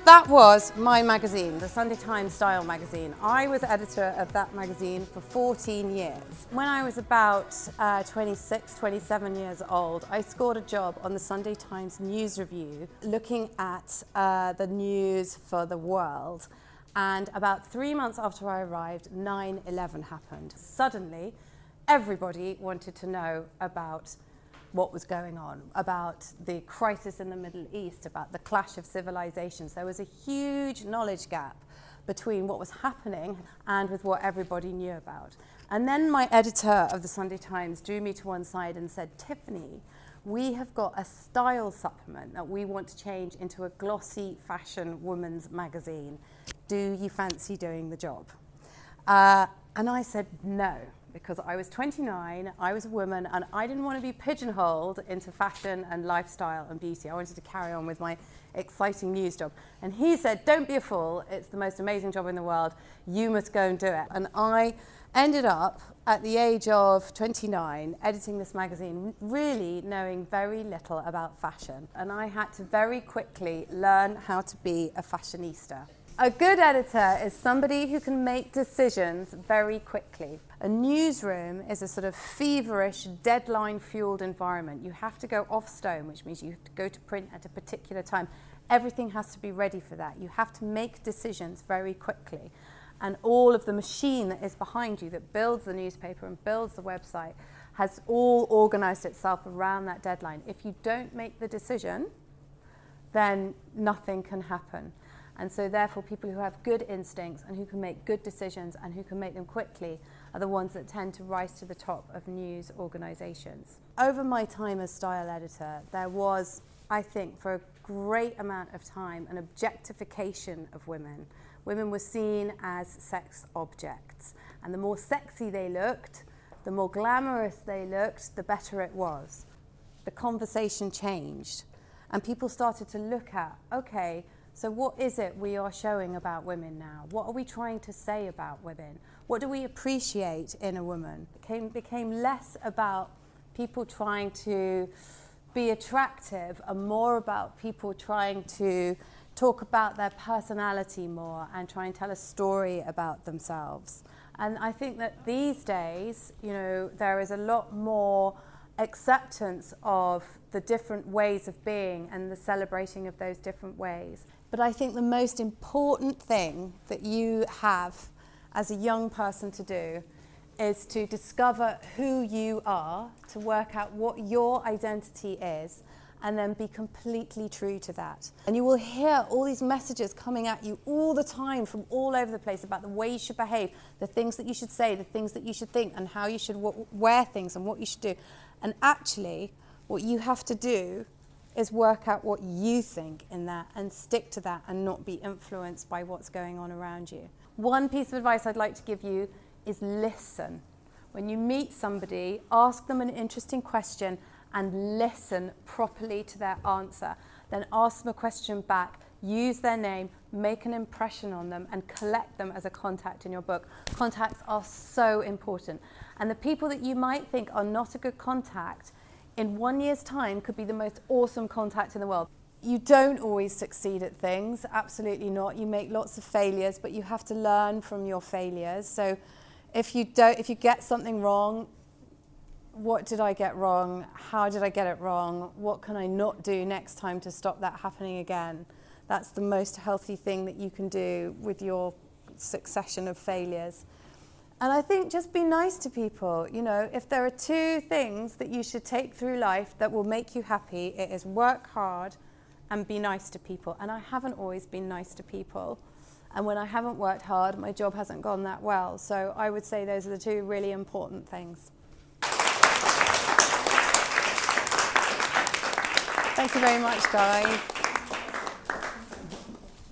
That was my magazine, the Sunday Times Style magazine. I was editor of that magazine for 14 years. When I was about 26, 27 years old, I scored a job on the Sunday Times News Review looking at the news for the world. And about 3 months after I arrived, 9/11 happened. Suddenly, everybody wanted to know about what was going on, about the crisis in the Middle East, about the clash of civilizations. There was a huge knowledge gap between what was happening and with what everybody knew about. And then my editor of the Sunday Times drew me to one side and said, "Tiffanie, we have got a style supplement that we want to change into a glossy fashion woman's magazine. Do you fancy doing the job?" And I said no, because I was 29, I was a woman, and I didn't want to be pigeonholed into fashion and lifestyle and beauty. I wanted to carry on with my exciting news job. And he said, "Don't be a fool, it's the most amazing job in the world, you must go and do it." And I ended up, at the age of 29, editing this magazine, really knowing very little about fashion. And I had to very quickly learn how to be a fashionista. A good editor is somebody who can make decisions very quickly. A newsroom is a sort of feverish, deadline-fueled environment. You have to go off stone, which means you have to go to print at a particular time. Everything has to be ready for that. You have to make decisions very quickly. And all of the machine that is behind you that builds the newspaper and builds the website has all organized itself around that deadline. If you don't make the decision, then nothing can happen. And so therefore people who have good instincts and who can make good decisions and who can make them quickly are the ones that tend to rise to the top of news organizations. Over my time as style editor, there was, I think, for a great amount of time, an objectification of women. Women were seen as sex objects, and the more sexy they looked, the more glamorous they looked, the better it was. The conversation changed, and people started to look at, okay, so what is it we are showing about women now? What are we trying to say about women? What do we appreciate in a woman? It became less about people trying to be attractive and more about people trying to talk about their personality more and try and tell a story about themselves. And I think that these days, you know, there is a lot more acceptance of the different ways of being and the celebrating of those different ways. But I think the most important thing that you have as a young person to do is to discover who you are, to work out what your identity is, and then be completely true to that. And you will hear all these messages coming at you all the time from all over the place about the way you should behave, the things that you should say, the things that you should think, and how you should wear things and what you should do. And actually, what you have to do is work out what you think in that and stick to that and not be influenced by what's going on around you. One piece of advice I'd like to give you is listen. When you meet somebody, ask them an interesting question and listen properly to their answer. Then ask them a question back, use their name, make an impression on them, and collect them as a contact in your book. Contacts are so important. And the people that you might think are not a good contact, in 1 year's time could be the most awesome contact in the world. You don't always succeed at things, absolutely not. You make lots of failures, but you have to learn from your failures. So if you get something wrong, what did I get wrong? How did I get it wrong? What can I not do next time to stop that happening again? That's the most healthy thing that you can do with your succession of failures. And I think just be nice to people. You know, if there are two things that you should take through life that will make you happy, it is work hard and be nice to people. And I haven't always been nice to people. And when I haven't worked hard, my job hasn't gone that well. So I would say those are the two really important things. Thank you very much, guys.